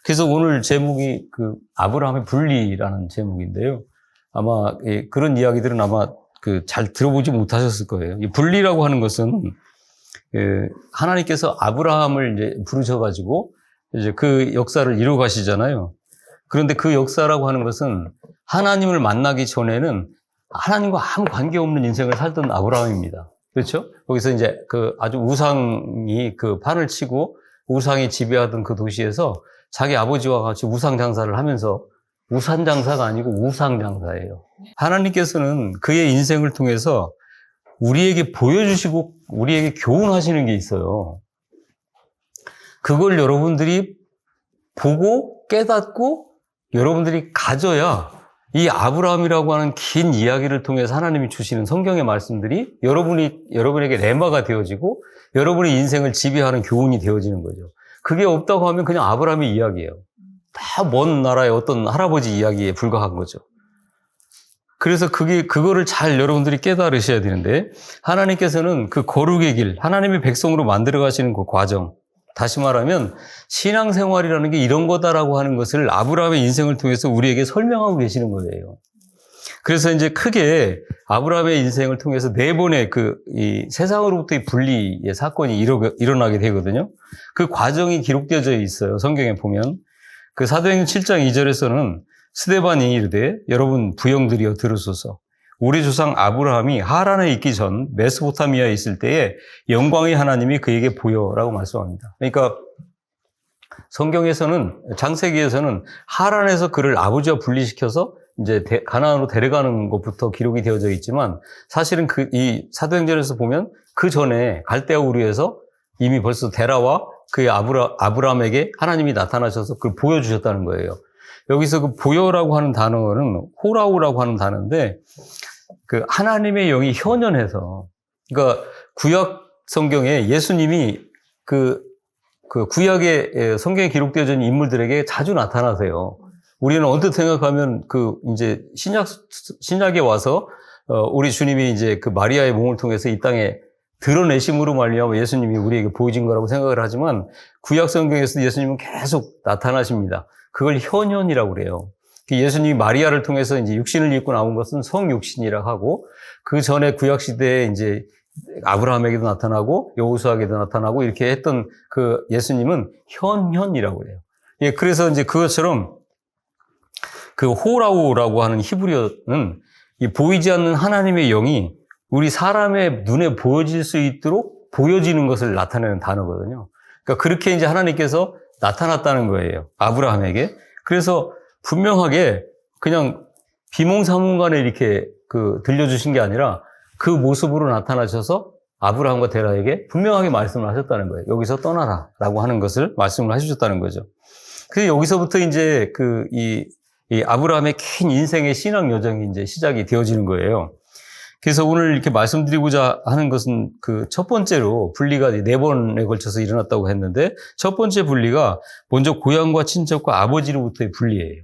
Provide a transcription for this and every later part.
그래서 오늘 제목이 그 아브라함의 분리라는 제목인데요. 아마 그런 이야기들은 아마 잘 들어보지 못하셨을 거예요. 이 분리라고 하는 것은 하나님께서 아브라함을 이제 부르셔가지고 이제 그 역사를 이루어 가시잖아요. 그런데 그 역사라고 하는 것은 하나님을 만나기 전에는 하나님과 아무 관계없는 인생을 살던 아브라함입니다. 그렇죠? 거기서 이제 아주 우상이 판을 치고 우상이 지배하던 그 도시에서 자기 아버지와 같이 우상 장사를 하면서 우산 장사가 아니고 우상 장사예요. 하나님께서는 그의 인생을 통해서 우리에게 보여주시고 우리에게 교훈하시는 게 있어요. 그걸 여러분들이 보고 깨닫고 여러분들이 가져야 이 아브라함이라고 하는 긴 이야기를 통해서 하나님이 주시는 성경의 말씀들이 여러분에게 레마가 되어지고 여러분의 인생을 지배하는 교훈이 되어지는 거죠. 그게 없다고 하면 그냥 아브라함의 이야기예요. 다 먼 나라의 어떤 할아버지 이야기에 불과한 거죠. 그래서 그거를 잘 여러분들이 깨달으셔야 되는데, 하나님께서는 그 거룩의 길, 하나님의 백성으로 만들어 가시는 그 과정, 다시 말하면 신앙생활이라는 게 이런 거다라고 하는 것을 아브라함의 인생을 통해서 우리에게 설명하고 계시는 거예요. 그래서 이제 크게 아브라함의 인생을 통해서 4번의 이 세상으로부터의 분리의 사건이 일어나게 되거든요. 그 과정이 기록되어져 있어요. 성경에 보면. 그 사도행전 7장 2절에서는 스데반이 이르되 여러분 부형들이여 들으소서. 우리 조상 아브라함이 하란에 있기 전 메소포타미아에 있을 때에 영광의 하나님이 그에게 보여라고 말씀합니다. 그러니까 성경에서는 창세기에서는 하란에서 그를 아버지와 분리시켜서 이제 가나안으로 데려가는 것부터 기록이 되어져 있지만 사실은 이 사도행전에서 보면 그 전에 갈대아 우르에서 이미 벌써 데라와 그의 아브라함에게 하나님이 나타나셔서 그걸 보여주셨다는 거예요. 여기서 그 보여라고 하는 단어는 호라우라고 하는 단어인데 그 하나님의 영이 현현해서, 그러니까 구약 성경에 예수님이 그 구약의 성경에 기록되어져 있는 인물들에게 자주 나타나세요. 우리는 언뜻 생각하면 이제 신약에 와서 우리 주님이 이제 그 마리아의 몸을 통해서 이 땅에 드러내심으로 말미암아 예수님이 우리에게 보여진 거라고 생각을 하지만 구약 성경에서 예수님은 계속 나타나십니다. 그걸 현현이라고 그래요. 예수님이 마리아를 통해서 이제 육신을 입고 나온 것은 성육신이라고 하고, 그 전에 구약 시대에 이제 아브라함에게도 나타나고 여호수아에게도 나타나고 이렇게 했던 그 예수님은 현현이라고 그래요. 예, 그래서 이제 그것처럼 그 호라우라고 하는 히브리어는 이 보이지 않는 하나님의 영이 우리 사람의 눈에 보여질 수 있도록 보여지는 것을 나타내는 단어거든요. 그러니까 그렇게 이제 하나님께서 나타났다는 거예요. 아브라함에게. 그래서 분명하게 그냥 비몽사몽간에 이렇게 들려주신 게 아니라 그 모습으로 나타나셔서 아브라함과 데라에게 분명하게 말씀을 하셨다는 거예요. 여기서 떠나라 라고 하는 것을 말씀을 해주셨다는 거죠. 그래서 여기서부터 이제 이 아브라함의 긴 인생의 신앙 여정이 이제 시작이 되어지는 거예요. 그래서 오늘 이렇게 말씀드리고자 하는 것은 첫 번째로 분리가 4번에 걸쳐서 일어났다고 했는데, 첫 번째 분리가 먼저 고향과 친척과 아버지로부터의 분리예요.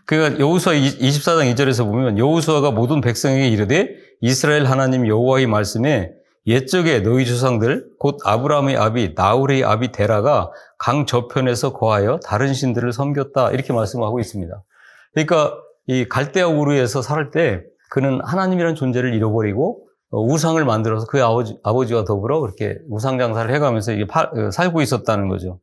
그러니까 여호수아 24장 2절에서 보면 여호수아가 모든 백성에게 이르되 이스라엘 하나님 여호와의 말씀에 옛적에 너희 조상들 곧 아브라함의 아비 나홀의 아비 데라가 강 저편에서 거하여 다른 신들을 섬겼다, 이렇게 말씀하고 있습니다. 그러니까 이 갈대아 우르에서 살 때 그는 하나님이라는 존재를 잃어버리고 우상을 만들어서 그 아버지와 더불어 그렇게 우상 장사를 해가면서 이게 살고 있었다는 거죠.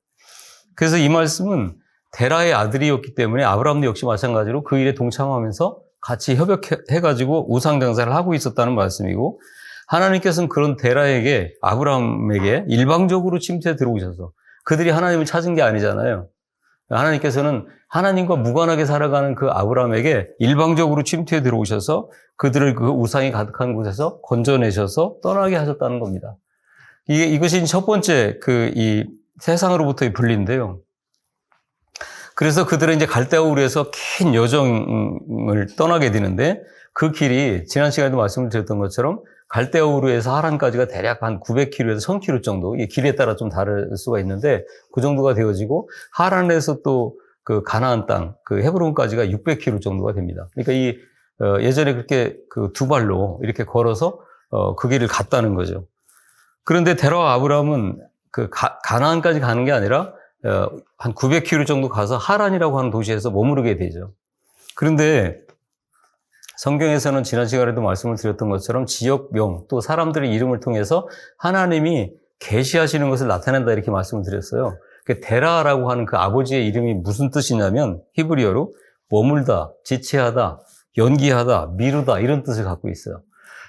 그래서 이 말씀은 데라의 아들이었기 때문에 아브라함도 역시 마찬가지로 그 일에 동참하면서 같이 협력해가지고 우상 장사를 하고 있었다는 말씀이고, 하나님께서는 그런 데라에게, 아브라함에게 일방적으로 침투해 들어오셔서, 그들이 하나님을 찾은 게 아니잖아요. 하나님께서는 하나님과 무관하게 살아가는 그 아브라함에게 일방적으로 침투해 들어오셔서 그들을 그 우상이 가득한 곳에서 건져내셔서 떠나게 하셨다는 겁니다. 이것이 첫 번째 이 세상으로부터의 분리인데요. 그래서 그들은 이제 갈대아 우르에서 긴 여정을 떠나게 되는데, 그 길이 지난 시간에도 말씀을 드렸던 것처럼 갈대아 우르에서 하란까지가 대략 한 900km에서 1000km 정도, 이 길에 따라 좀 다를 수가 있는데 그 정도가 되어지고, 하란에서 또 그 가나안 땅, 그 헤브론까지가 600km 정도가 됩니다. 그러니까 예전에 그렇게 두 발로 이렇게 걸어서 그 길을 갔다는 거죠. 그런데 데라와 아브라함은 가나안까지 가는 게 아니라 한 900km 정도 가서 하란이라고 하는 도시에서 머무르게 되죠. 그런데 성경에서는 지난 시간에도 말씀을 드렸던 것처럼 지역명 또 사람들의 이름을 통해서 하나님이 계시하시는 것을 나타낸다 이렇게 말씀을 드렸어요. 데라라고 하는 그 아버지의 이름이 무슨 뜻이냐면 히브리어로 머물다, 지체하다, 연기하다, 미루다 이런 뜻을 갖고 있어요.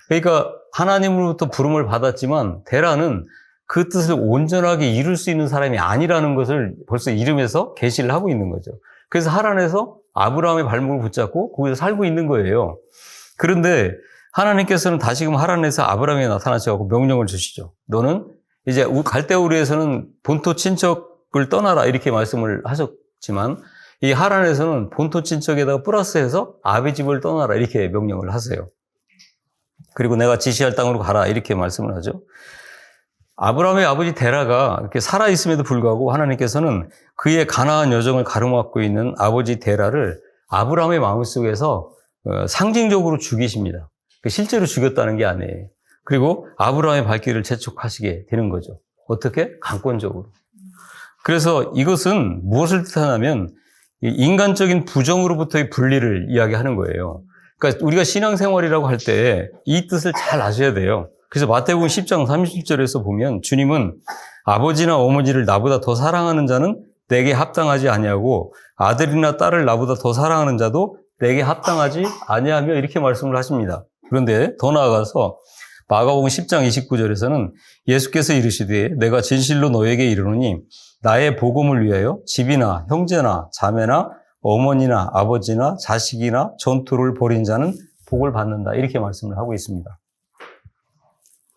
그러니까 하나님으로부터 부름을 받았지만 데라는 그 뜻을 온전하게 이룰 수 있는 사람이 아니라는 것을 벌써 이름에서 계시를 하고 있는 거죠. 그래서 하란에서 아브라함의 발목을 붙잡고 거기서 살고 있는 거예요. 그런데 하나님께서는 다시금 하란에서 아브라함에 나타나셔서 명령을 주시죠. 너는 이제 갈대아 우르에서는 본토 친척을 떠나라 이렇게 말씀을 하셨지만 이 하란에서는 본토 친척에다가 플러스해서 아비 집을 떠나라 이렇게 명령을 하세요. 그리고 내가 지시할 땅으로 가라 이렇게 말씀을 하죠. 아브라함의 아버지 데라가 이렇게 살아있음에도 불구하고 하나님께서는 그의 가나안 여정을 가로막고 있는 아버지 데라를 아브라함의 마음속에서 상징적으로 죽이십니다. 실제로 죽였다는 게 아니에요. 그리고 아브라함의 발길을 재촉하시게 되는 거죠. 어떻게? 강권적으로. 그래서 이것은 무엇을 뜻하냐면 인간적인 부정으로부터의 분리를 이야기하는 거예요. 그러니까 우리가 신앙생활이라고 할 때 이 뜻을 잘 아셔야 돼요. 그래서 마태복음 10장 30절에서 보면 주님은 아버지나 어머니를 나보다 더 사랑하는 자는 내게 합당하지 아니하고 아들이나 딸을 나보다 더 사랑하는 자도 내게 합당하지 아니하며 이렇게 말씀을 하십니다. 그런데 더 나아가서 마가복음 10장 29절에서는 예수께서 이르시되 내가 진실로 너에게 이르노니 나의 복음을 위하여 집이나 형제나 자매나 어머니나 아버지나 자식이나 전투를 벌인 자는 복을 받는다 이렇게 말씀을 하고 있습니다.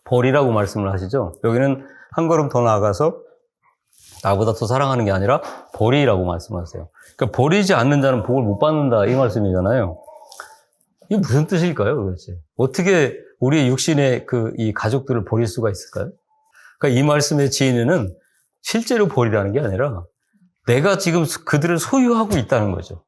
벌이라고 말씀을 하시죠. 여기는 한 걸음 더 나아가서 나보다 더 사랑하는 게 아니라 벌이라고 말씀하세요. 그러니까 버리지 않는 자는 복을 못 받는다 이 말씀이잖아요. 이게 무슨 뜻일까요, 도대체? 어떻게 우리의 육신의 이 가족들을 버릴 수가 있을까요? 그러니까 이 말씀의 지혜는 실제로 버리라는 게 아니라 내가 지금 그들을 소유하고 있다는 거죠.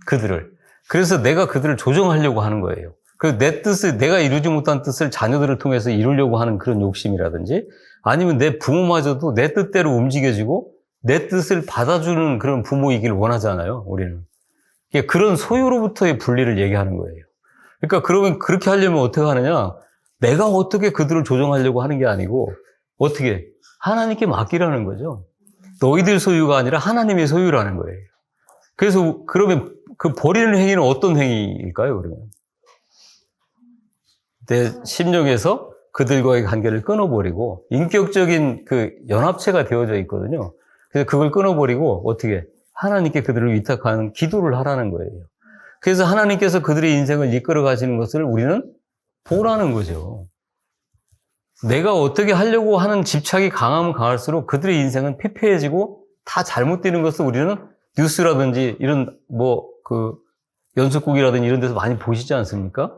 그들을. 그래서 내가 그들을 조정하려고 하는 거예요. 내 뜻을, 내가 이루지 못한 뜻을 자녀들을 통해서 이루려고 하는 그런 욕심이라든지 아니면 내 부모마저도 내 뜻대로 움직여지고 내 뜻을 받아주는 그런 부모이길 원하잖아요, 우리는. 그런 소유로부터의 분리를 얘기하는 거예요. 그러니까 그러면 그렇게 하려면 어떻게 하느냐? 내가 어떻게 그들을 조정하려고 하는 게 아니고 어떻게? 하나님께 맡기라는 거죠. 너희들 소유가 아니라 하나님의 소유라는 거예요. 그래서 그러면 그 버리는 행위는 어떤 행위일까요, 그러면? 내 심령에서 그들과의 관계를 끊어버리고 인격적인 그 연합체가 되어져 있거든요. 그래서 그걸 끊어버리고 어떻게 하나님께 그들을 위탁하는 기도를 하라는 거예요. 그래서 하나님께서 그들의 인생을 이끌어 가시는 것을 우리는 보라는 거죠. 내가 어떻게 하려고 하는 집착이 강하면 강할수록 그들의 인생은 피폐해지고 다 잘못되는 것을 우리는 뉴스라든지 이런 연속국이라든지 이런 데서 많이 보시지 않습니까?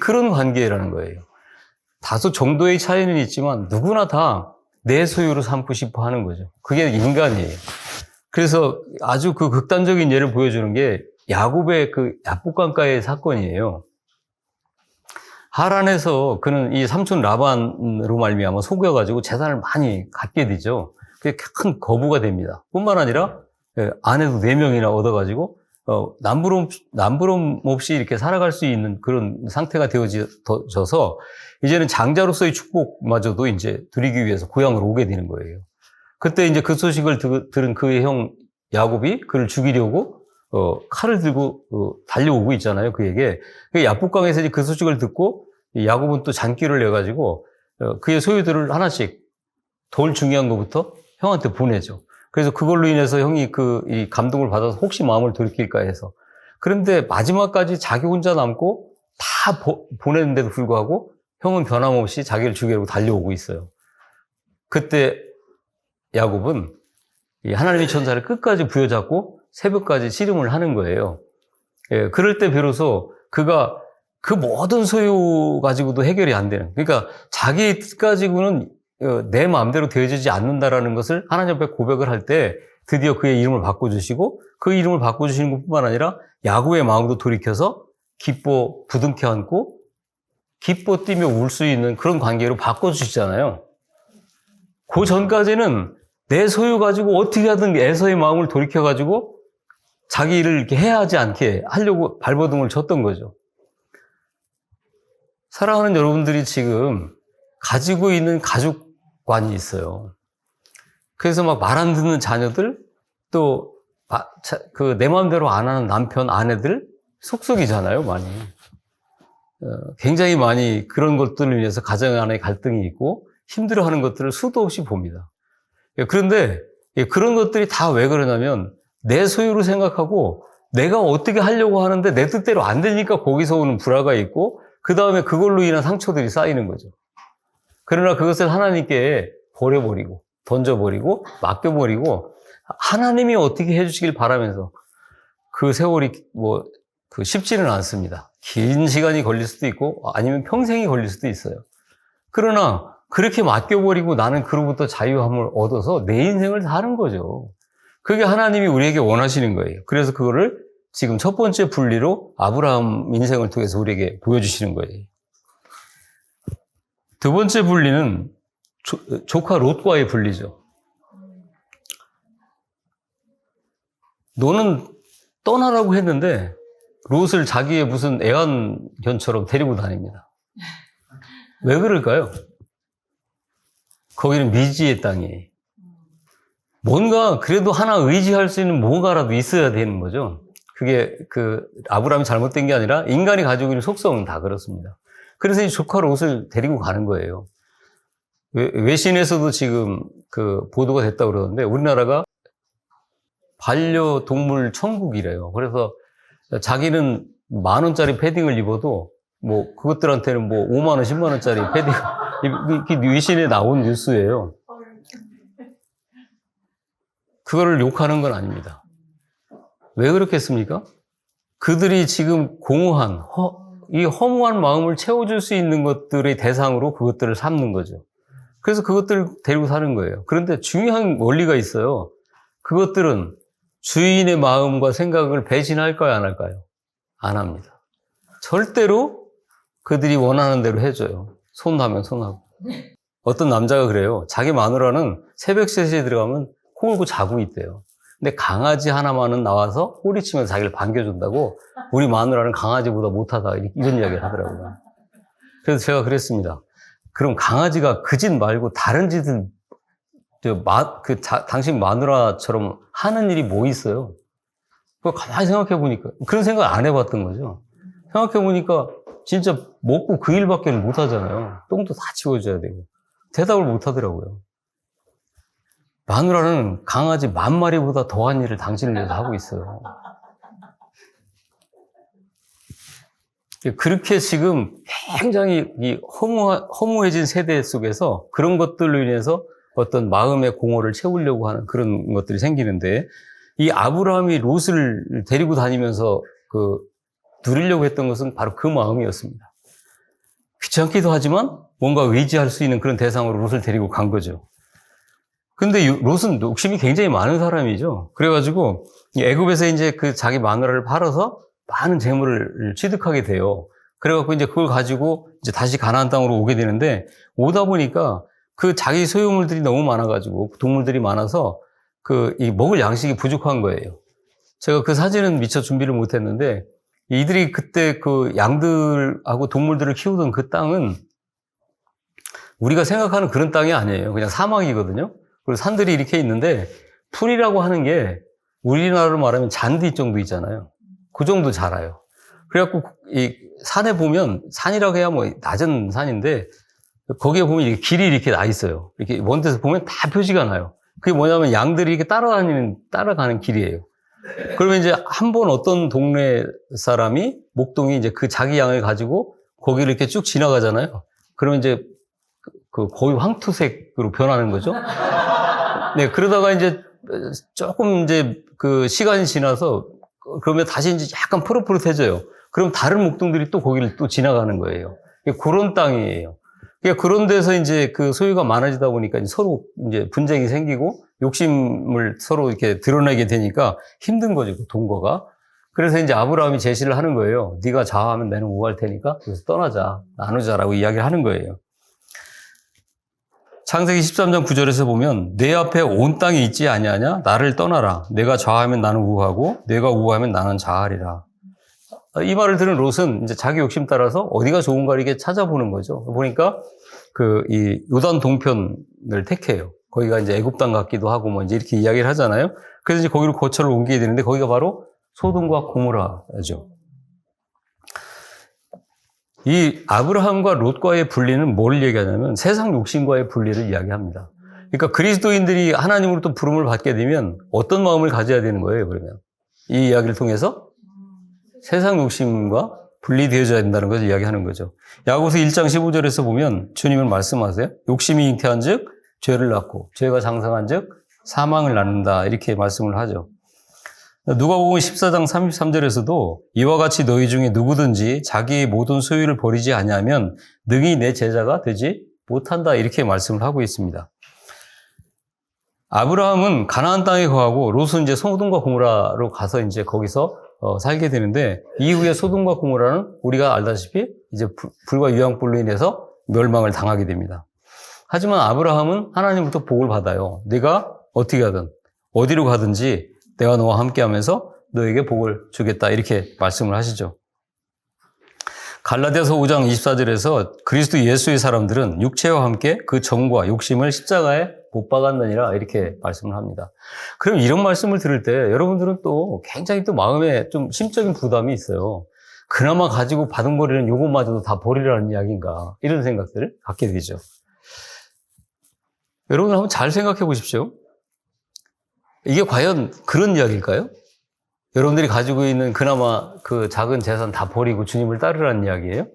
그런 관계라는 거예요. 다소 정도의 차이는 있지만 누구나 다 내 소유로 삼고 싶어 하는 거죠. 그게 인간이에요. 그래서 아주 그 극단적인 예를 보여주는 게 야곱의 그 야복강가의 사건이에요. 하란에서 그는 이 삼촌 라반으로 말미암아 속여가지고 재산을 많이 갖게 되죠. 그게 큰 거부가 됩니다. 뿐만 아니라 아내도 4명이나 얻어가지고 남부름 없이 이렇게 살아갈 수 있는 그런 상태가 되어져서 이제는 장자로서의 축복마저도 이제 누리기 위해서 고향으로 오게 되는 거예요. 그때 이제 그 소식을 들은 그의 형 야곱이 그를 죽이려고 칼을 들고 달려오고 있잖아요, 그에게. 야복강에서 이제 그 소식을 듣고 야곱은 또 잔기를 내가지고 그의 소유들을 하나씩 덜 중요한 것부터 형한테 보내죠. 그래서 그걸로 인해서 형이 이 감동을 받아서 혹시 마음을 돌이킬까 해서. 그런데 마지막까지 자기 혼자 남고 다 보냈는데도 불구하고 형은 변함없이 자기를 죽이려고 달려오고 있어요. 그때 야곱은 하나님의 천사를 끝까지 부여잡고 새벽까지 씨름을 하는 거예요. 그럴 때 비로소 그가 그 모든 소유 가지고도 해결이 안 되는. 그러니까 자기의 뜻 가지고는 내 마음대로 되어지지 않는다라는 것을 하나님 앞에 고백을 할 때 드디어 그의 이름을 바꿔주시고 그 이름을 바꿔주시는 것뿐만 아니라 야곱의 마음도 돌이켜서 기뻐 부둥켜 안고 기뻐 뛰며 울 수 있는 그런 관계로 바꿔주시잖아요. 그 전까지는 내 소유 가지고 어떻게 하든 에서의 마음을 돌이켜가지고 자기 일을 이렇게 해야 하지 않게 하려고 발버둥을 쳤던 거죠. 사랑하는 여러분들이 지금 가지고 있는 가족관이 있어요. 그래서 막 말 안 듣는 자녀들, 또 내 마음대로 안 하는 남편, 아내들 속속이잖아요, 많이. 굉장히 많이 그런 것들을 위해서 가정 안에 갈등이 있고 힘들어하는 것들을 수도 없이 봅니다. 그런데 그런 것들이 다 왜 그러냐면 내 소유로 생각하고 내가 어떻게 하려고 하는데 내 뜻대로 안 되니까 거기서 오는 불화가 있고 그 다음에 그걸로 인한 상처들이 쌓이는 거죠. 그러나 그것을 하나님께 버려버리고 던져버리고 맡겨버리고 하나님이 어떻게 해주시길 바라면서 그 세월이 쉽지는 않습니다. 긴 시간이 걸릴 수도 있고 아니면 평생이 걸릴 수도 있어요. 그러나 그렇게 맡겨버리고 나는 그로부터 자유함을 얻어서 내 인생을 사는 거죠. 그게 하나님이 우리에게 원하시는 거예요. 그래서 그거를 지금 첫 번째 분리로 아브라함 인생을 통해서 우리에게 보여주시는 거예요. 두 번째 분리는 조카 롯과의 분리죠. 너는 떠나라고 했는데 롯을 자기의 무슨 애완견처럼 데리고 다닙니다. 왜 그럴까요? 거기는 미지의 땅이에요. 뭔가 그래도 하나 의지할 수 있는 뭔가라도 있어야 되는 거죠. 그게 아브라함이 잘못된 게 아니라 인간이 가지고 있는 속성은 다 그렇습니다. 그래서 이 조카 롯을 데리고 가는 거예요. 외신에서도 지금 보도가 됐다고 그러는데 우리나라가 반려동물 천국이래요. 그래서 자기는 10,000원짜리 패딩을 입어도 그것들한테는 5만 원, 10만 원짜리 패딩 이렇게 외신에 나온 뉴스예요. 그거를 욕하는 건 아닙니다. 왜 그렇겠습니까? 그들이 지금 공허한 이 허무한 마음을 채워줄 수 있는 것들의 대상으로 그것들을 삼는 거죠. 그래서 그것들을 데리고 사는 거예요. 그런데 중요한 원리가 있어요. 그것들은 주인의 마음과 생각을 배신할까요, 안 할까요? 안 합니다. 절대로 그들이 원하는 대로 해줘요. 손하면 손하고. 어떤 남자가 그래요. 자기 마누라는 새벽 3시에 들어가면 코 골고 자고 있대요. 근데 강아지 하나만은 나와서 꼬리치면서 자기를 반겨준다고 우리 마누라는 강아지보다 못하다 이런 이야기를 하더라고요. 그래서 제가 그랬습니다. 그럼 강아지가 그 짓 말고 다른 짓은 당신 마누라처럼 하는 일이 뭐 있어요? 그거 가만히 생각해 보니까 그런 생각 안 해봤던 거죠. 생각해 보니까 진짜 먹고 그 일밖에 못 하잖아요. 똥도 다 치워줘야 되고 대답을 못 하더라고요. 마누라는 강아지 10,000마리보다 더한 일을 당신을 위해서 하고 있어요. 그렇게 지금 굉장히 이 허무해진 세대 속에서 그런 것들로 인해서 어떤 마음의 공허를 채우려고 하는 그런 것들이 생기는데 이 아브라함이 롯을 데리고 다니면서 누리려고 했던 것은 바로 그 마음이었습니다. 귀찮기도 하지만 뭔가 의지할 수 있는 그런 대상으로 롯을 데리고 간 거죠. 근데 롯은 욕심이 굉장히 많은 사람이죠. 그래가지고 애굽에서 이제 자기 마누라를 팔아서 많은 재물을 취득하게 돼요. 그래갖고 이제 그걸 가지고 이제 다시 가나안 땅으로 오게 되는데 오다 보니까 자기 소유물들이 너무 많아가지고 동물들이 많아서 이 먹을 양식이 부족한 거예요. 제가 그 사진은 미처 준비를 못했는데 이들이 그때 양들하고 동물들을 키우던 그 땅은 우리가 생각하는 그런 땅이 아니에요. 그냥 사막이거든요. 그리고 산들이 이렇게 있는데 풀이라고 하는 게 우리나라로 말하면 잔디 정도 있잖아요. 그 정도 자라요. 그래갖고 이 산에 보면 산이라고 해야 낮은 산인데 거기에 보면 이렇게 길이 이렇게 나 있어요. 이렇게 먼 데서 보면 다 표시가 나요. 그게 뭐냐면 양들이 이렇게 따라가는 길이에요. 그러면 이제 한 번 어떤 동네 사람이 목동이 이제 자기 양을 가지고 거기를 이렇게 쭉 지나가잖아요. 그러면 이제 거의 황토색으로 변하는 거죠. 네, 그러다가 이제 조금 이제 시간이 지나서 그러면 다시 이제 약간 푸릇푸릇해져요. 그럼 다른 목동들이 또 거기를 또 지나가는 거예요. 그런 땅이에요. 그런 데서 이제 소유가 많아지다 보니까 서로 이제 분쟁이 생기고 욕심을 서로 이렇게 드러내게 되니까 힘든 거죠, 동거가. 그래서 이제 아브라함이 제시를 하는 거예요. 네가 좌하면 나는 우할 테니까 그래서 떠나자, 나누자라고 이야기를 하는 거예요. 창세기 13장 9절에서 보면 내 앞에 온 땅이 있지 아니하냐? 나를 떠나라. 내가 좌하면 나는 우하고 내가 우하면 나는 좌하리라. 이 말을 들은 롯은 이제 자기 욕심 따라서 어디가 좋은가 이렇게 찾아보는 거죠. 보니까 이 요단 동편을 택해요. 거기가 이제 애굽 땅 같기도 하고 뭐 이제 이렇게 이야기를 하잖아요. 그래서 이제 거기로 거처를 옮기게 되는데 거기가 바로 소돔과 고모라죠. 이 아브라함과 롯과의 분리는 뭘 얘기하냐면 세상 욕심과의 분리를 이야기합니다. 그러니까 그리스도인들이 하나님으로부터 부름을 받게 되면 어떤 마음을 가져야 되는 거예요, 그러면? 이 이야기를 통해서 세상 욕심과 분리되어져야 된다는 것을 이야기하는 거죠. 야고보서 1장 15절에서 보면 주님은 말씀하세요. 욕심이 잉태한 즉 죄를 낳고 죄가 장성한 즉 사망을 낳는다 이렇게 말씀을 하죠. 누가복음 14장 33절에서도 이와 같이 너희 중에 누구든지 자기의 모든 소유를 버리지 아니하면 능히 내 제자가 되지 못한다 이렇게 말씀을 하고 있습니다. 아브라함은 가나안 땅에 거하고 롯은 이제 소돔과 고모라로 가서 이제 거기서 살게 되는데 이후에 소돔과 고모라는 우리가 알다시피 이제 불과 유황불로 인해서 멸망을 당하게 됩니다. 하지만 아브라함은 하나님부터 복을 받아요. 네가 어떻게 하든 어디로 가든지 내가 너와 함께하면서 너에게 복을 주겠다 이렇게 말씀을 하시죠. 갈라디아서 5장 24절에서 그리스도 예수의 사람들은 육체와 함께 그 정과 욕심을 십자가에 못 박았느니라 이렇게 말씀을 합니다. 그럼 이런 말씀을 들을 때 여러분들은 또 굉장히 또 마음에 좀 심적인 부담이 있어요. 그나마 가지고 받은 거리는 요것마저도 다 버리라는 이야기인가 이런 생각들을 갖게 되죠. 여러분 한번 잘 생각해 보십시오. 이게 과연 그런 이야기일까요? 여러분들이 가지고 있는 그나마 그 작은 재산 다 버리고 주님을 따르라는 이야기예요?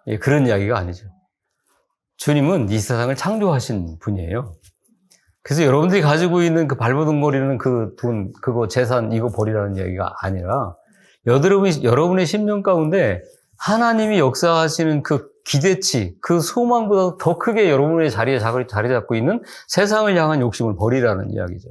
예, 그런 이야기가 아니죠. 주님은 이 세상을 창조하신 분이에요. 그래서 여러분들이 가지고 있는 그 발버둥거리는 그 돈, 그거 재산, 이거 버리라는 이야기가 아니라 여러분의 심령 가운데 하나님이 역사하시는 그 기대치, 그 소망보다 더 크게 여러분의 자리에 자리 잡고 있는 세상을 향한 욕심을 버리라는 이야기죠.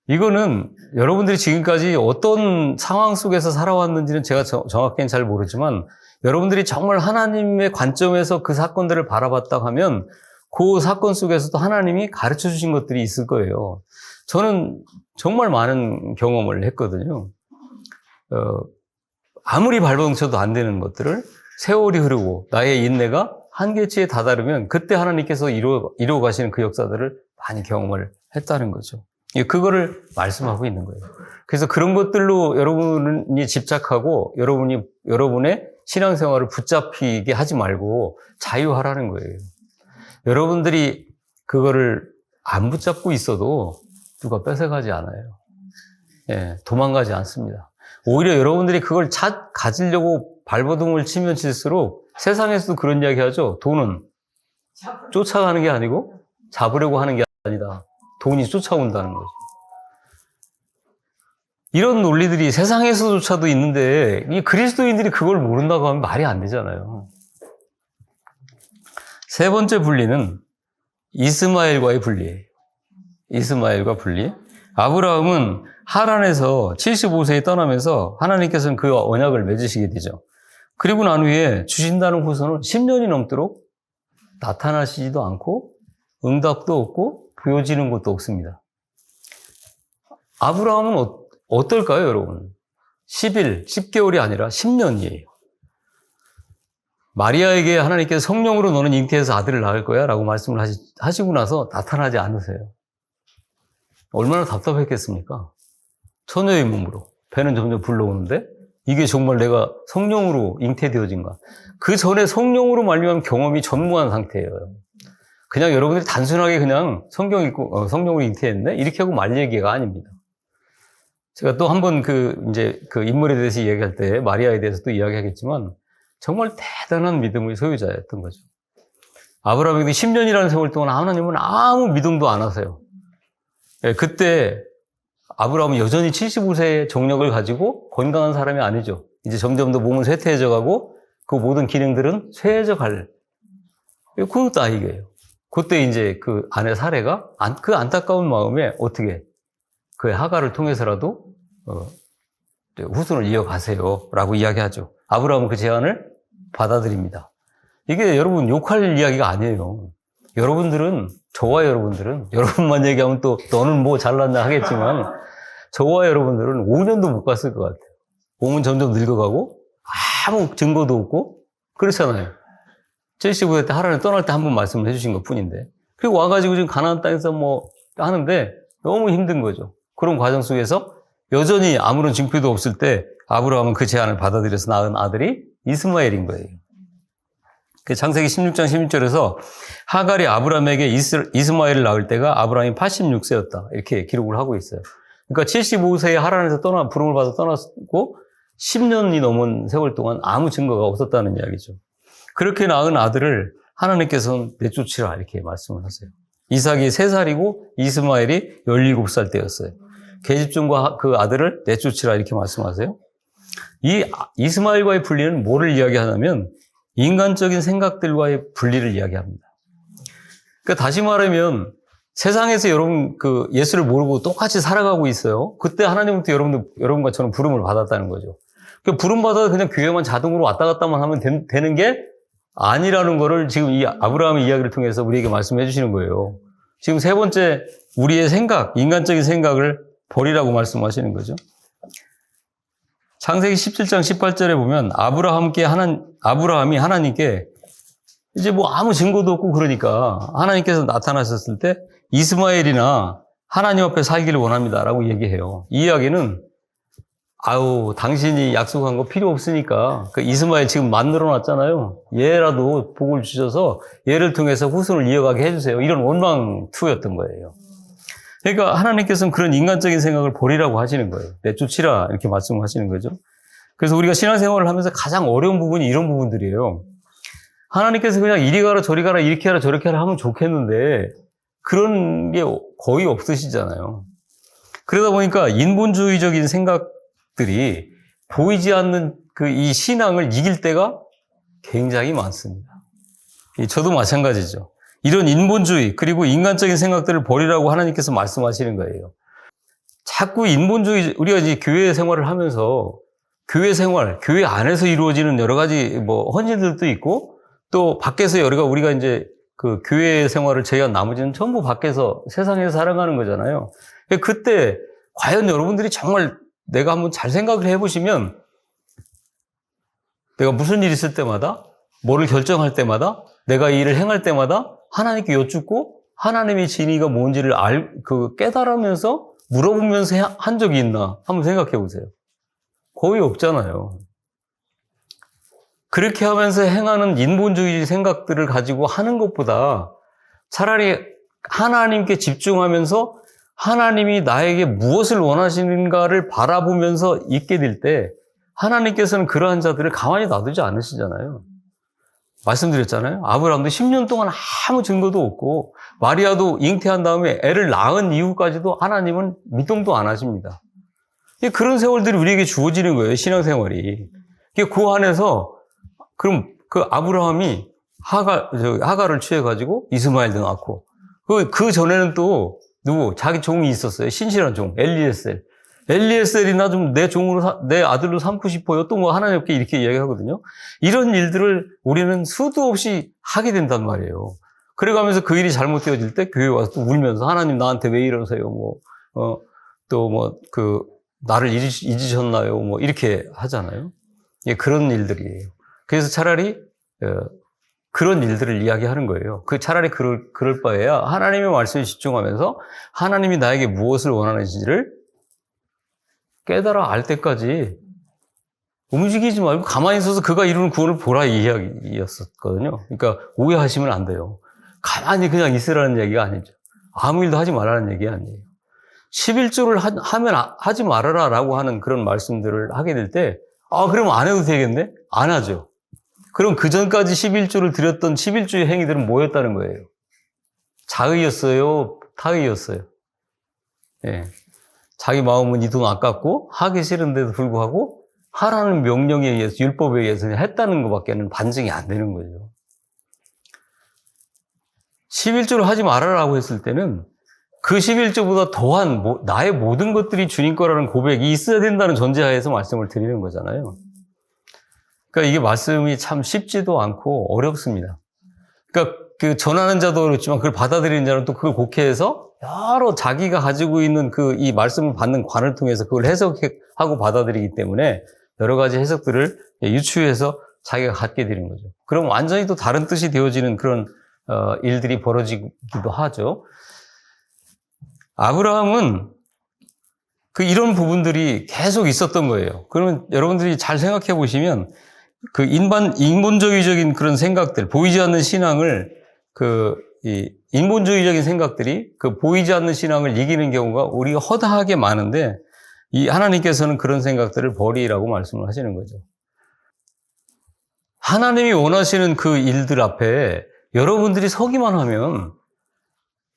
이거는 여러분들이 지금까지 어떤 상황 속에서 살아왔는지는 제가 정확히는 잘 모르지만 여러분들이 정말 하나님의 관점에서 그 사건들을 바라봤다 하면 그 사건 속에서도 하나님이 가르쳐 주신 것들이 있을 거예요. 저는 정말 많은 경험을 했거든요. 아무리 발버둥 쳐도 안 되는 것들을 세월이 흐르고 나의 인내가 한계치에 다다르면 그때 하나님께서 이루어 가시는 그 역사들을 많이 경험을 했다는 거죠. 그거를 말씀하고 있는 거예요. 그래서 그런 것들로 여러분이 집착하고 여러분의 신앙생활을 붙잡히게 하지 말고 자유하라는 거예요. 여러분들이 그거를 안 붙잡고 있어도 누가 뺏어가지 않아요. 예, 도망가지 않습니다. 오히려 여러분들이 그걸 가지려고 발버둥을 치면 칠수록 세상에서도 그런 이야기 하죠. 돈은 쫓아가는 게 아니고 잡으려고 하는 게 아니다. 돈이 쫓아온다는 거죠. 이런 논리들이 세상에서조차도 있는데 이 그리스도인들이 그걸 모른다고 하면 말이 안 되잖아요. 세 번째 분리는 이스마엘과의 분리예요. 이스마엘과 분리. 아브라함은 하란에서 75세에 떠나면서 하나님께서는 그 언약을 맺으시게 되죠. 그리고 난 후에 주신다는 후손은 10년이 넘도록 나타나시지도 않고 응답도 없고 보여지는 것도 없습니다. 아브라함은 어떨까요, 여러분? 10개월이 아니라 10년이에요. 마리아에게 하나님께서 성령으로 너는 잉태해서 아들을 낳을 거야 라고 말씀을 하시고 나서 나타나지 않으세요. 얼마나 답답했겠습니까? 처녀의 몸으로. 배는 점점 불러오는데 이게 정말 내가 성령으로 잉태되어진가. 그 전에 성령으로 말미암은 경험이 전무한 상태예요. 그냥 여러분들이 단순하게 그냥 성경 읽고 성령으로 잉태했네 이렇게 하고 말 얘기가 아닙니다. 제가 또 한번 그 인물에 대해서 이야기할 때 마리아에 대해서도 이야기하겠지만 정말 대단한 믿음의 소유자였던 거죠. 아브라함이 10년이라는 세월 동안 하나님은 아무 믿음도 안 하세요. 그때 아브라함은 여전히 75세의 정력을 가지고 건강한 사람이 아니죠. 이제 점점 더 몸은 쇠퇴해져 가고 그 모든 기능들은 쇠해져 갈 그 나이예요. 그때 이제 그 아내 사레가 그 안타까운 마음에 어떻게 그 하가를 통해서라도 후손을 이어가세요라고 이야기하죠. 아브라함은 그 제안을 받아들입니다. 이게 여러분 욕할 이야기가 아니에요. 저와 여러분만 얘기하면 또 너는 뭐 잘났나 하겠지만, 저와 여러분들은 5년도 못 갔을 것 같아요. 몸은 점점 늙어가고, 아무 증거도 없고, 그렇잖아요. 75세 때 하나님 떠날 때 한 번 말씀을 해주신 것 뿐인데. 그리고 와가지고 지금 가나안 땅에서 뭐 하는데 너무 힘든 거죠. 그런 과정 속에서 여전히 아무런 징표도 없을 때 아브라함은 그 제안을 받아들여서 낳은 아들이 이스마엘인 거예요. 창세기 16장 16절에서 하갈이 아브라함에게 이스마엘을 낳을 때가 아브라함이 86세였다. 이렇게 기록을 하고 있어요. 그러니까 75세에 하란에서 부름을 받아 떠났고 10년이 넘은 세월 동안 아무 증거가 없었다는 이야기죠. 그렇게 낳은 아들을 하나님께서는 내쫓으라 이렇게 말씀을 하세요. 이삭이 3살이고 이스마엘이 17살 때였어요. 계집종과 그 아들을 내쫓으라 이렇게 말씀하세요. 이 이스마엘과의 분리는 뭐를 이야기하냐면 인간적인 생각들과의 분리를 이야기합니다. 그러니까 다시 말하면 세상에서 여러분 예수를 모르고 똑같이 살아가고 있어요. 그때 하나님부터 여러분과 저는 부름을 받았다는 거죠. 그 부름 받아서 그냥 교회만 자동으로 왔다 갔다만 하면 되는 게 아니라는 거를 지금 이 아브라함의 이야기를 통해서 우리에게 말씀해 주시는 거예요. 지금 세 번째 우리의 생각, 인간적인 생각을 버리라고 말씀하시는 거죠. 창세기 17장 18절에 보면 아브라함이 하나님께 이제 뭐 아무 증거도 없고 그러니까 하나님께서 나타나셨을 때 이스마엘이나 하나님 앞에 살기를 원합니다라고 얘기해요. 이 이야기는 당신이 약속한 거 필요 없으니까 그 이스마엘 지금 만들어 놨잖아요. 얘라도 복을 주셔서 얘를 통해서 후손을 이어가게 해주세요. 이런 원망투였던 거예요. 그러니까 하나님께서는 그런 인간적인 생각을 버리라고 하시는 거예요. 내쫓으라 이렇게 말씀하시는 거죠. 그래서 우리가 신앙생활을 하면서 가장 어려운 부분이 이런 부분들이에요. 하나님께서 그냥 이리 가라 저리 가라 이렇게 하라 저렇게 하라 하면 좋겠는데 그런 게 거의 없으시잖아요. 그러다 보니까 인본주의적인 생각들이 보이지 않는 이 신앙을 이길 때가 굉장히 많습니다. 저도 마찬가지죠. 이런 인본주의 그리고 인간적인 생각들을 버리라고 하나님께서 말씀하시는 거예요. 자꾸 인본주의 우리가 이제 교회 생활을 하면서 교회 안에서 이루어지는 여러 가지 헌신들도 있고 또 밖에서 우리가 이제 그 교회 생활을 제외한 나머지는 전부 밖에서 세상에서 살아가는 거잖아요. 그때 과연 여러분들이 정말 내가 한번 잘 생각을 해보시면 내가 무슨 일 있을 때마다 뭐를 결정할 때마다 내가 이 일을 행할 때마다 하나님께 여쭙고 하나님의 진의가 뭔지를 깨달으면서 물어보면서 한 적이 있나 한번 생각해 보세요. 거의 없잖아요. 그렇게 하면서 행하는 인본주의 생각들을 가지고 하는 것보다 차라리 하나님께 집중하면서 하나님이 나에게 무엇을 원하시는가를 바라보면서 있게 될 때 하나님께서는 그러한 자들을 가만히 놔두지 않으시잖아요. 말씀드렸잖아요. 아브라함도 10년 동안 아무 증거도 없고 마리아도 잉태한 다음에 애를 낳은 이후까지도 하나님은 미동도 안 하십니다. 그런 세월들이 우리에게 주어지는 거예요. 신앙생활이. 그 안에서 그럼 그 아브라함이 하갈을 취해가지고 이스마엘도 낳고 그 전에는 또 자기 종이 있었어요. 신실한 종 엘리에셀이나 좀 내 아들로 삼고 싶어요. 또 하나님께 이렇게 이야기하거든요. 이런 일들을 우리는 수도 없이 하게 된단 말이에요. 그래가면서 그 일이 잘못되어질 때 교회 와서 또 울면서 하나님 나한테 왜 이러세요? 나를 잊으셨나요? 이렇게 하잖아요. 그런 일들이에요. 그래서 차라리 그런 일들을 이야기하는 거예요. 차라리 그럴 바에야 하나님의 말씀에 집중하면서 하나님이 나에게 무엇을 원하는지를 깨달아 알 때까지 움직이지 말고 가만히 있어서 그가 이루는 구원을 보라 이 이야기였었거든요. 그러니까 오해하시면 안 돼요. 가만히 그냥 있으라는 얘기가 아니죠. 아무 일도 하지 말라는 얘기 아니에요. 11조를 하지 말아라 라고 하는 그런 말씀들을 하게 될 때 그럼 안 해도 되겠네? 안 하죠. 그럼 그 전까지 11조를 드렸던 11조의 행위들은 뭐였다는 거예요? 자의였어요? 타의였어요? 예. 자기 마음은 이 돈 아깝고 하기 싫은데도 불구하고 하라는 명령에 의해서 율법에 의해서 했다는 것밖에는 반증이 안 되는 거죠. 11조를 하지 말아라고 했을 때는 그 11조보다 더한 나의 모든 것들이 주님 거라는 고백이 있어야 된다는 전제하에서 말씀을 드리는 거잖아요. 그러니까 이게 말씀이 참 쉽지도 않고 어렵습니다. 그러니까 그 전하는 자도 그렇지만 그걸 받아들이는 자는 또 그걸 곡해해서 여러 자기가 가지고 있는 이 말씀을 받는 관을 통해서 그걸 해석하고 받아들이기 때문에 여러 가지 해석들을 유추해서 자기가 갖게 되는 거죠. 그럼 완전히 또 다른 뜻이 되어지는 그런 일들이 벌어지기도 하죠. 아브라함은 이런 부분들이 계속 있었던 거예요. 그러면 여러분들이 잘 생각해 보시면 인본주의적인 그런 생각들, 보이지 않는 신앙을 이 인본주의적인 생각들이 보이지 않는 신앙을 이기는 경우가 우리가 허다하게 많은데 이 하나님께서는 그런 생각들을 버리라고 말씀을 하시는 거죠. 하나님이 원하시는 그 일들 앞에 여러분들이 서기만 하면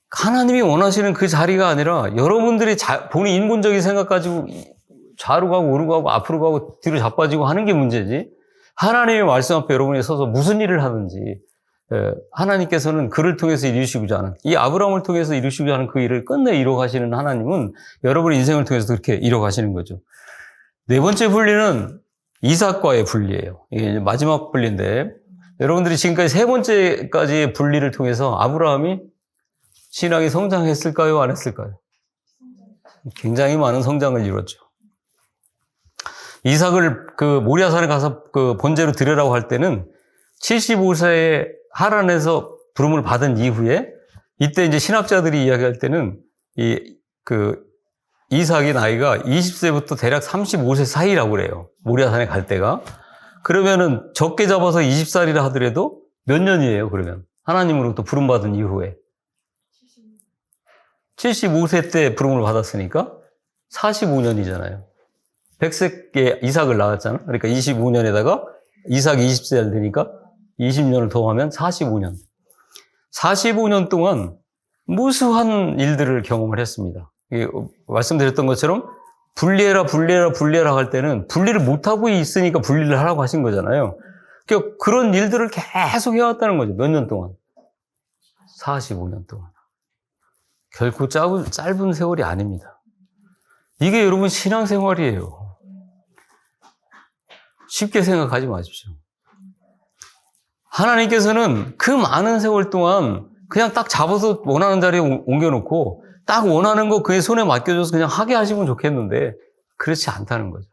하나님이 원하시는 그 자리가 아니라 여러분들이 본인 인본적인 생각 가지고 좌로 가고 오르고 가고 앞으로 가고 뒤로 자빠지고 하는 게 문제지, 하나님의 말씀 앞에 여러분이 서서 무슨 일을 하든지 하나님께서는 그를 통해서 이루시고자 하는, 이 아브라함을 통해서 이루시고자 하는 그 일을 끝내 이뤄가시는 하나님은 여러분의 인생을 통해서 그렇게 이뤄가시는 거죠. 네 번째 분리는 이삭과의 분리예요. 이게 이제 마지막 분리인데, 여러분들이 지금까지 세 번째까지의 분리를 통해서 아브라함이 신앙이 성장했을까요? 안 했을까요? 굉장히 많은 성장을 이뤘죠. 이삭을 모리아산에 가서 번제로 드리라고 할 때는 75세에 하란에서 부름을 받은 이후에, 이때 이제 신학자들이 이야기할 때는 이삭의 나이가 20세부터 대략 35세 사이라고 그래요. 모리아산에 갈 때가. 그러면은 적게 잡아서 20살이라 하더라도 몇 년이에요, 그러면? 하나님으로부터 부름받은 이후에. 75세 때 부름을 받았으니까 45년이잖아요. 100세에 이삭을 낳았잖아. 그러니까 25년에다가 이삭이 20살 되니까 20년을 더하면 45년. 45년 동안 무수한 일들을 경험을 했습니다. 말씀드렸던 것처럼 분리해라 할 때는 분리를 못하고 있으니까 분리를 하라고 하신 거잖아요. 그러니까 그런 일들을 계속 해왔다는 거죠. 몇 년 동안? 45년 동안. 결코 짧은 세월이 아닙니다. 이게 여러분 신앙생활이에요. 쉽게 생각하지 마십시오. 하나님께서는 그 많은 세월 동안 그냥 딱 잡아서 원하는 자리에 옮겨놓고 딱 원하는 거 그의 손에 맡겨줘서 그냥 하게 하시면 좋겠는데 그렇지 않다는 거죠.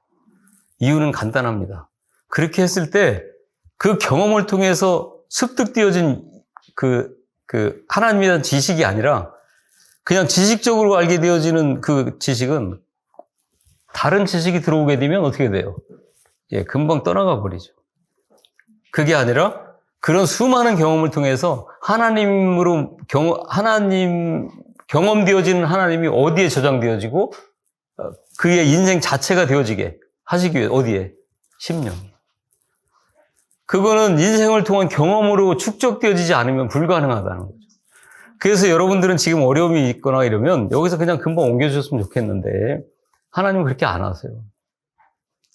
이유는 간단합니다. 그렇게 했을 때 그 경험을 통해서 습득되어진 하나님에 대한 지식이 아니라 그냥 지식적으로 알게 되어지는 그 지식은 다른 지식이 들어오게 되면 어떻게 돼요? 금방 떠나가 버리죠. 그게 아니라 그런 수많은 경험을 통해서 하나님 경험되어지는 하나님이 어디에 저장되어지고 그의 인생 자체가 되어지게 하시기 위해 어디에? 10년. 그거는 인생을 통한 경험으로 축적되어지지 않으면 불가능하다는 거죠. 그래서 여러분들은 지금 어려움이 있거나 이러면 여기서 그냥 금방 옮겨주셨으면 좋겠는데 하나님은 그렇게 안 하세요.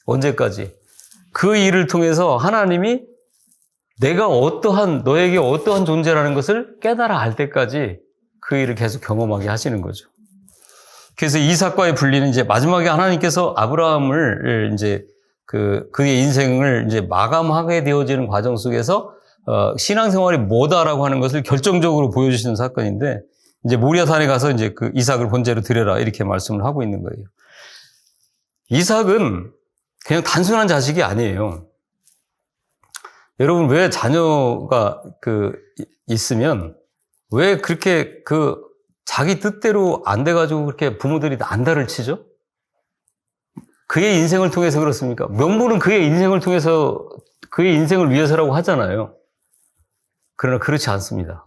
언제까지? 그 일을 통해서 하나님이 내가 너에게 어떠한 존재라는 것을 깨달아 알 때까지 그 일을 계속 경험하게 하시는 거죠. 그래서 이삭과의 분리는 이제 마지막에 하나님께서 아브라함을 이제 그의 인생을 이제 마감하게 되어지는 과정 속에서 신앙생활이 뭐다라고 하는 것을 결정적으로 보여주시는 사건인데, 이제 모리아산에 가서 이제 이삭을 번제로 드려라 이렇게 말씀을 하고 있는 거예요. 이삭은 그냥 단순한 자식이 아니에요. 여러분, 왜 자녀가 있으면 왜 그렇게 자기 뜻대로 안 돼가지고 그렇게 부모들이 안달을 치죠? 그의 인생을 통해서 그렇습니까? 명분은 그의 인생을 통해서, 그의 인생을 위해서라고 하잖아요. 그러나 그렇지 않습니다.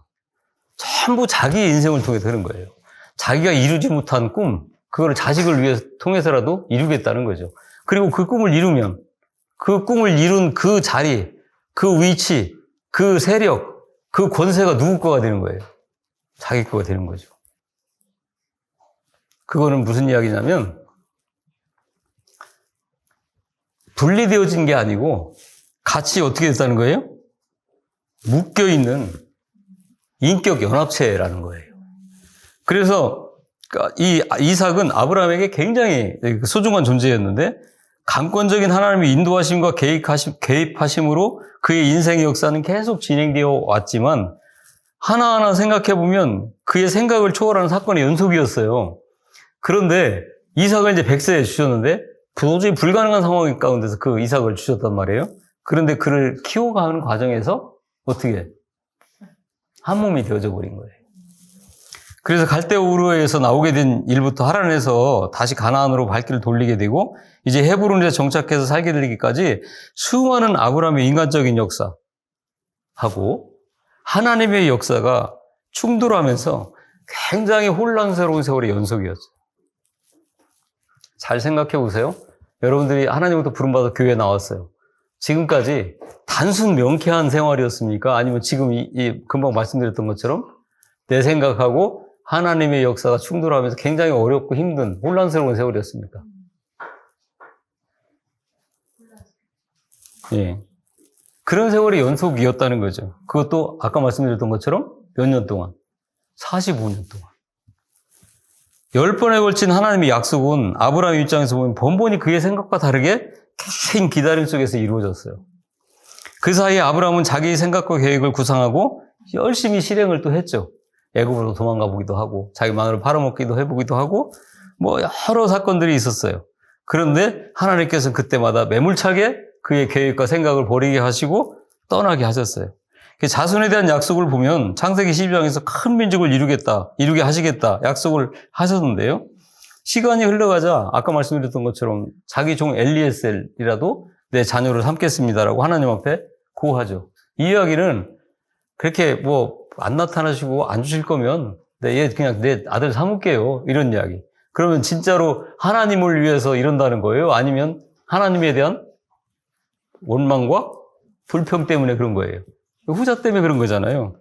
전부 자기의 인생을 통해서 그런 거예요. 자기가 이루지 못한 꿈, 그거를 자식을 위해서 통해서라도 이루겠다는 거죠. 그리고 그 꿈을 이루면 그 꿈을 이룬 그 자리, 그 위치, 그 세력, 그 권세가 누구 거가 되는 거예요? 자기 거가 되는 거죠. 그거는 무슨 이야기냐면 분리되어진 게 아니고 같이 어떻게 됐다는 거예요? 묶여있는 인격 연합체라는 거예요. 그래서 이 이삭은 아브라함에게 굉장히 소중한 존재였는데 강권적인 하나님의 인도하심과 개입하심으로 그의 인생의 역사는 계속 진행되어 왔지만 하나하나 생각해보면 그의 생각을 초월하는 사건의 연속이었어요. 그런데 이삭을 이제 100세에 주셨는데 도저히 불가능한 상황 가운데서 그 이삭을 주셨단 말이에요. 그런데 그를 키워가는 과정에서 어떻게 한 몸이 되어져 버린 거예요. 그래서 갈대아 우르에서 나오게 된 일부터 하란에서 다시 가나안으로 발길을 돌리게 되고 이제 헤브론에 정착해서 살게 되기까지 수많은 아브라함의 인간적인 역사하고 하나님의 역사가 충돌하면서 굉장히 혼란스러운 세월의 연속이었어요. 잘 생각해 보세요. 여러분들이 하나님부터 부름받아 교회에 나왔어요. 지금까지 단순 명쾌한 생활이었습니까? 아니면 지금 금방 말씀드렸던 것처럼 내 생각하고 하나님의 역사가 충돌하면서 굉장히 어렵고 힘든 혼란스러운 세월이었습니까? 예. 그런 세월의 연속이었다는 거죠. 그것도 아까 말씀드렸던 것처럼 몇 년 동안? 45년 동안. 10번에 걸친 하나님의 약속은 아브라함 입장에서 보면 번번이 그의 생각과 다르게 긴 기다림 속에서 이루어졌어요. 그 사이에 아브라함은 자기 생각과 계획을 구상하고 열심히 실행을 또 했죠. 애굽으로 도망가 보기도 하고 자기 마누라를 팔아먹기도 해보기도 하고 뭐 여러 사건들이 있었어요. 그런데 하나님께서는 그때마다 매몰차게 그의 계획과 생각을 버리게 하시고 떠나게 하셨어요. 자손에 대한 약속을 보면 창세기 12장에서 큰 민족을 이루게 하시겠다 약속을 하셨는데요. 시간이 흘러가자 아까 말씀드렸던 것처럼 자기 종 엘리에셀이라도 내 자녀를 삼겠습니다라고 하나님 앞에 고하죠. 이 이야기는 그렇게 뭐 안 나타나시고 안 주실 거면 얘 그냥 내 아들 삼을게요. 이런 이야기. 그러면 진짜로 하나님을 위해서 이런다는 거예요? 아니면 하나님에 대한 원망과 불평 때문에 그런 거예요? 후자 때문에 그런 거잖아요.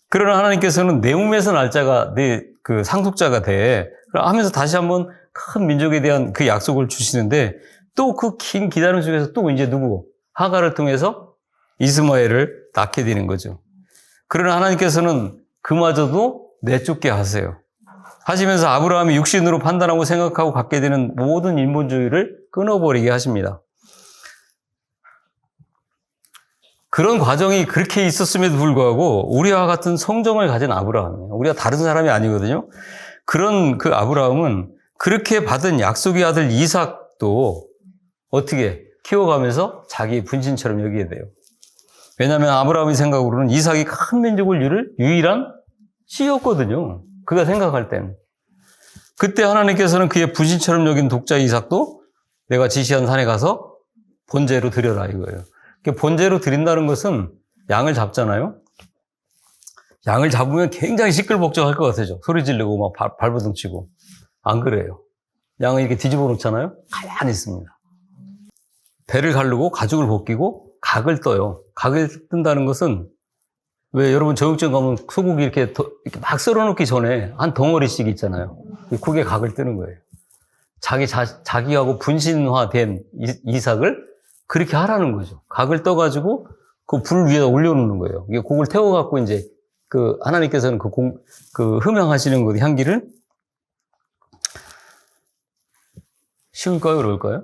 그러나 하나님께서는 내 몸에서 날짜가 내 그 상속자가 돼. 하면서 다시 한번 큰 민족에 대한 그 약속을 주시는데 또 그 긴 기다림 속에서 또 이제 누구? 하가를 통해서 이스마엘을 낳게 되는 거죠. 그러나 하나님께서는 그마저도 내쫓게 하세요. 하시면서 아브라함이 육신으로 판단하고 생각하고 갖게 되는 모든 인본주의를 끊어버리게 하십니다. 그런 과정이 그렇게 있었음에도 불구하고 우리와 같은 성정을 가진 아브라함이에요. 우리가 다른 사람이 아니거든요. 그런 그 아브라함은 그렇게 받은 약속의 아들 이삭도 어떻게 키워가면서 자기 분신처럼 여기게 돼요. 왜냐하면 아브라함의 생각으로는 이삭이 큰 민족을 이룰 유일한 씨였거든요. 그가 생각할 때는. 그때 하나님께서는 그의 분신처럼 여긴 독자 이삭도 내가 지시한 산에 가서 번제로 드려라 이거예요. 번제로 드린다는 것은 양을 잡잖아요. 양을 잡으면 굉장히 시끌벅적할 것 같아요. 소리 지르고 막 발버둥 치고. 안 그래요. 양을 이렇게 뒤집어 놓잖아요. 가만히 있습니다. 배를 가르고 가죽을 벗기고 각을 떠요. 각을 뜬다는 것은 왜 여러분 저육점 가면 소고기 이렇게 막 썰어놓기 전에 한 덩어리씩 있잖아요. 그게 각을 뜨는 거예요. 자기하고 분신화된 이삭을 그렇게 하라는 거죠. 각을 떠가지고 그 불 위에다 올려놓는 거예요. 이게 곡을 태워갖고 이제 그 하나님께서는 그 흠양하시는 것 향기를 쉬울까요? 어려울까요?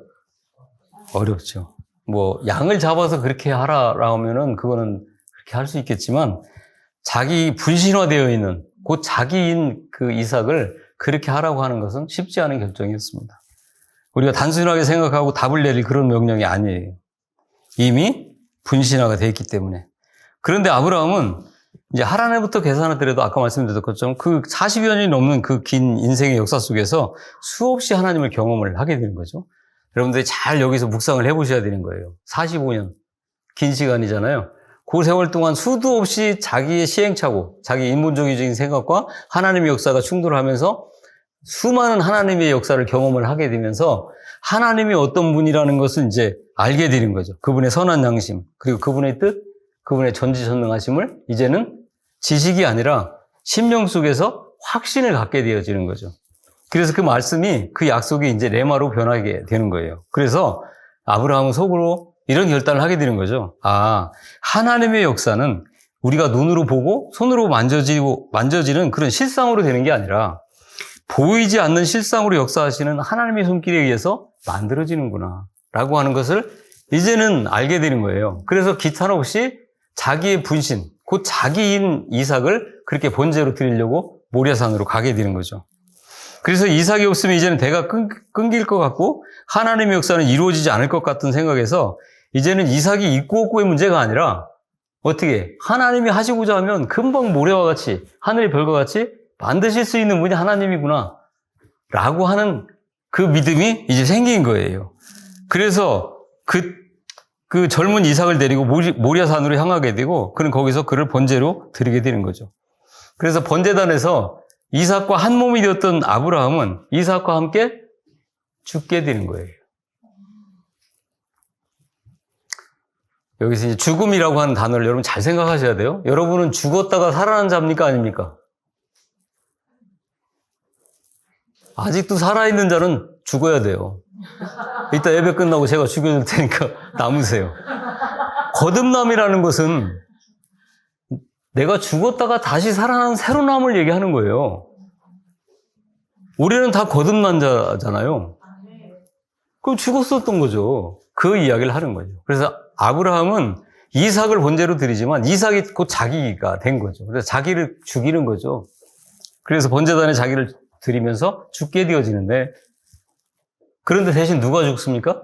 어렵죠. 뭐 양을 잡아서 그렇게 하라라고 하면은 그거는 그렇게 할 수 있겠지만 자기 분신화되어 있는 곧 자기인 그 이삭을 그렇게 하라고 하는 것은 쉽지 않은 결정이었습니다. 우리가 단순하게 생각하고 답을 내릴 그런 명령이 아니에요. 이미 분신화가 되어 있기 때문에. 그런데 아브라함은 이제 하란에부터 계산하더라도 아까 말씀드렸던 것처럼 그 40여 년이 넘는 그 긴 인생의 역사 속에서 수없이 하나님을 경험을 하게 되는 거죠. 여러분들이 잘 여기서 묵상을 해보셔야 되는 거예요. 45년. 긴 시간이잖아요. 그 세월 동안 수도 없이 자기의 시행착오, 자기 인본주의적인 생각과 하나님의 역사가 충돌하면서 수많은 하나님의 역사를 경험을 하게 되면서 하나님이 어떤 분이라는 것을 이제 알게 되는 거죠. 그분의 선한 양심, 그리고 그분의 뜻, 그분의 전지전능하심을 이제는 지식이 아니라 심령 속에서 확신을 갖게 되어지는 거죠. 그래서 그 말씀이 그 약속이 이제 레마로 변하게 되는 거예요. 그래서 아브라함은 속으로 이런 결단을 하게 되는 거죠. 아, 하나님의 역사는 우리가 눈으로 보고 손으로 만져지는 그런 실상으로 되는 게 아니라 보이지 않는 실상으로 역사하시는 하나님의 손길에 의해서 만들어지는구나 라고 하는 것을 이제는 알게 되는 거예요. 그래서 기탄 없이 자기의 분신, 곧 자기인 이삭을 그렇게 번제로 드리려고 모리아산으로 가게 되는 거죠. 그래서 이삭이 없으면 이제는 대가 끊길 것 같고 하나님의 역사는 이루어지지 않을 것 같은 생각에서 이제는 이삭이 있고 없고의 문제가 아니라 어떻게 하나님이 하시고자 하면 금방 모래와 같이 하늘의 별과 같이 만드실 수 있는 분이 하나님이구나 라고 하는 그 믿음이 이제 생긴 거예요. 그래서 그 젊은 이삭을 데리고 모리아산으로 향하게 되고 그는 거기서 그를 번제로 드리게 되는 거죠. 그래서 번제단에서 이삭과 한 몸이 되었던 아브라함은 이삭과 함께 죽게 되는 거예요. 여기서 이제 죽음이라고 하는 단어를 여러분 잘 생각하셔야 돼요. 여러분은 죽었다가 살아난 자입니까? 아닙니까? 아직도 살아있는 자는 죽어야 돼요. 이따 예배 끝나고 제가 죽여줄 테니까 남으세요. 거듭남이라는 것은 내가 죽었다가 다시 살아난 새로남을 얘기하는 거예요. 우리는 다 거듭난 자잖아요. 그럼 죽었었던 거죠. 그 이야기를 하는 거죠. 그래서 아브라함은 이삭을 번제로 드리지만 이삭이 곧 자기가 된 거죠. 그래서 자기를 죽이는 거죠. 그래서 번제단에 자기를 드리면서 죽게 되어지는데 그런데 대신 누가 죽습니까?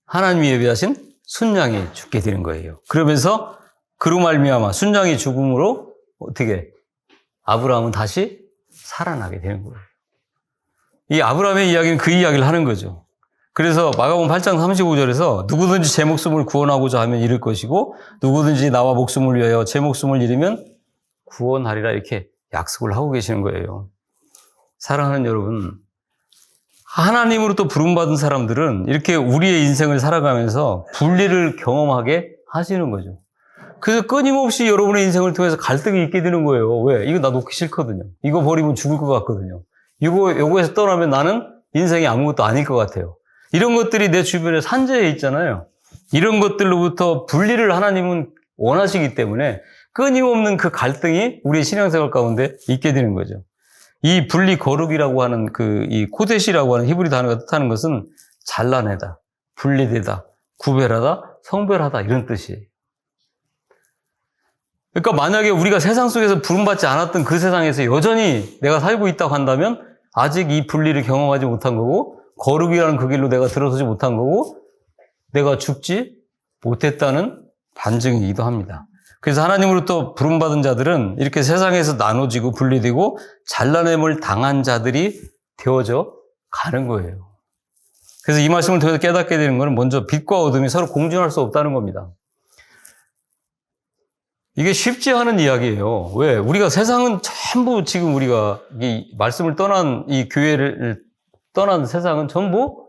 하나님이 예비하신 순양이 죽게 되는 거예요. 그러면서 그로 말미암아 순양이 죽음으로 어떻게 아브라함은 다시 살아나게 되는 거예요. 이 아브라함의 이야기는 그 이야기를 하는 거죠. 그래서 마가복음 8장 35절에서 누구든지 제 목숨을 구원하고자 하면 잃을 것이고 누구든지 나와 목숨을 위하여 제 목숨을 잃으면 구원하리라 이렇게 약속을 하고 계시는 거예요. 사랑하는 여러분, 하나님으로부터 부름받은 사람들은 이렇게 우리의 인생을 살아가면서 분리를 경험하게 하시는 거죠. 그래서 끊임없이 여러분의 인생을 통해서 갈등이 있게 되는 거예요. 왜? 이거 나 놓기 싫거든요. 이거 버리면 죽을 것 같거든요. 요거에서 떠나면 나는 인생이 아무것도 아닐 것 같아요. 이런 것들이 내 주변에 산재해 있잖아요. 이런 것들로부터 분리를 하나님은 원하시기 때문에 끊임없는 그 갈등이 우리의 신앙생활 가운데 있게 되는 거죠. 이 분리 거룩이라고 하는 이 코데시라고 하는 히브리 단어가 뜻하는 것은 잘라내다, 분리되다, 구별하다, 성별하다 이런 뜻이에요. 그러니까 만약에 우리가 세상 속에서 부름받지 않았던 그 세상에서 여전히 내가 살고 있다고 한다면 아직 이 분리를 경험하지 못한 거고 거룩이라는 그 길로 내가 들어서지 못한 거고 내가 죽지 못했다는 반증이기도 합니다. 그래서 하나님으로부터 부름받은 자들은 이렇게 세상에서 나눠지고 분리되고 잘라냄을 당한 자들이 되어져 가는 거예요. 그래서 이 말씀을 통해서 깨닫게 되는 것은 먼저 빛과 어둠이 서로 공존할 수 없다는 겁니다. 이게 쉽지 않은 이야기예요. 왜? 우리가 세상은 전부 지금 우리가 이 말씀을 떠난 이 교회를 떠난 세상은 전부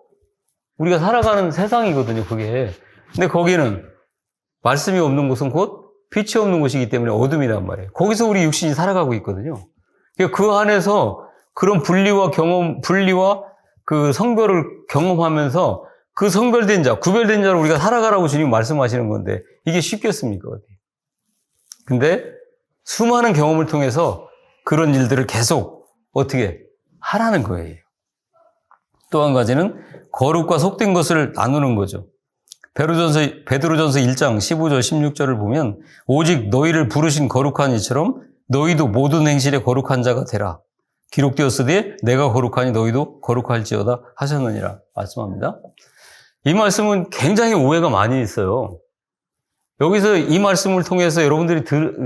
우리가 살아가는 세상이거든요, 그게. 근데 거기는 말씀이 없는 곳은 곧 빛이 없는 곳이기 때문에 어둠이란 말이에요. 거기서 우리 육신이 살아가고 있거든요. 그러니까 그 안에서 그런 분리와 그 성별을 경험하면서 그 성별된 자, 구별된 자로 우리가 살아가라고 주님 말씀하시는 건데 이게 쉽겠습니까? 근데 수많은 경험을 통해서 그런 일들을 계속 어떻게 하라는 거예요. 또 한 가지는 거룩과 속된 것을 나누는 거죠. 베드로전서 1장 15절 16절을 보면 오직 너희를 부르신 거룩한 이처럼 너희도 모든 행실에 거룩한 자가 되라. 기록되었으되 내가 거룩하니 너희도 거룩할지어다 하셨느니라 말씀합니다. 이 말씀은 굉장히 오해가 많이 있어요. 여기서 이 말씀을 통해서 여러분들이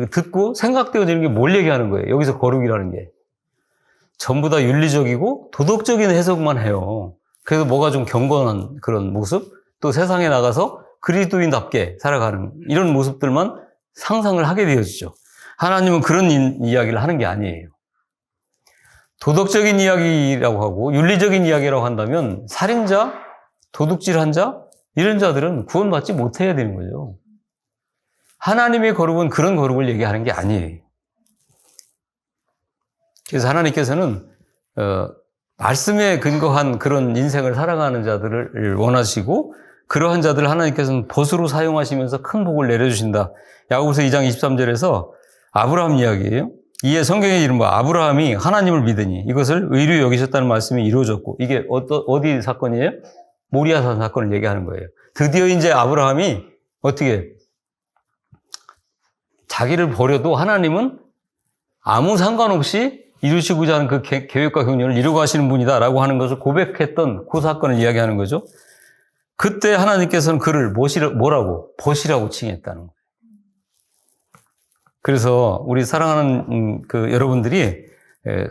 듣고 생각되어지는 게 뭘 얘기하는 거예요? 여기서 거룩이라는 게. 전부 다 윤리적이고 도덕적인 해석만 해요. 그래서 뭐가 좀 경건한 그런 모습, 또 세상에 나가서 그리스도인답게 살아가는 이런 모습들만 상상을 하게 되어지죠. 하나님은 그런 이야기를 하는 게 아니에요. 도덕적인 이야기라고 하고 윤리적인 이야기라고 한다면 살인자, 도둑질한 자, 이런 자들은 구원받지 못해야 되는 거죠. 하나님의 거룩은 그런 거룩을 얘기하는 게 아니에요. 그래서 하나님께서는 말씀에 근거한 그런 인생을 살아가는 자들을 원하시고 그러한 자들을 하나님께서는 벗으로 사용하시면서 큰 복을 내려주신다. 야고보서 2장 23절에서 아브라함 이야기예요. 이에 성경에 이른바 아브라함이 하나님을 믿으니 이것을 의로 여기셨다는 말씀이 이루어졌고 이게 어디 사건이에요? 모리아산 사건을 얘기하는 거예요. 드디어 이제 아브라함이 어떻게 자기를 버려도 하나님은 아무 상관없이 이루시고자 하는 그 계획과 경륜을 이루고 하시는 분이다라고 하는 것을 고백했던 그 사건을 이야기하는 거죠. 그때 하나님께서는 그를 뭐라고? 벗이라고 칭했다는 거예요. 그래서 우리 사랑하는 여러분들이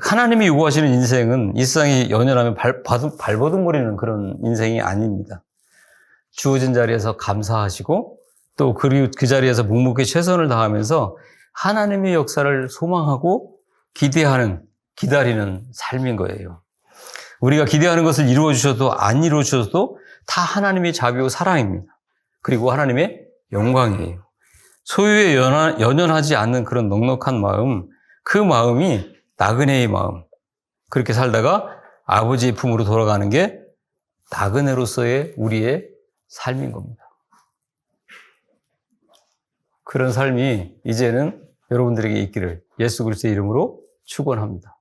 하나님이 요구하시는 인생은 이 세상이 연연하면 발버둥거리는 그런 인생이 아닙니다. 주어진 자리에서 감사하시고 또 그 자리에서 묵묵히 최선을 다하면서 하나님의 역사를 소망하고 기다리는 삶인 거예요. 우리가 기대하는 것을 이루어주셔도 안 이루어주셔도 다 하나님의 자비와 사랑입니다. 그리고 하나님의 영광이에요. 소유에 연연하지 않는 그런 넉넉한 마음, 그 마음이 나그네의 마음. 그렇게 살다가 아버지의 품으로 돌아가는 게 나그네로서의 우리의 삶인 겁니다. 그런 삶이 이제는 여러분들에게 있기를 예수 그리스도의 이름으로 축원합니다.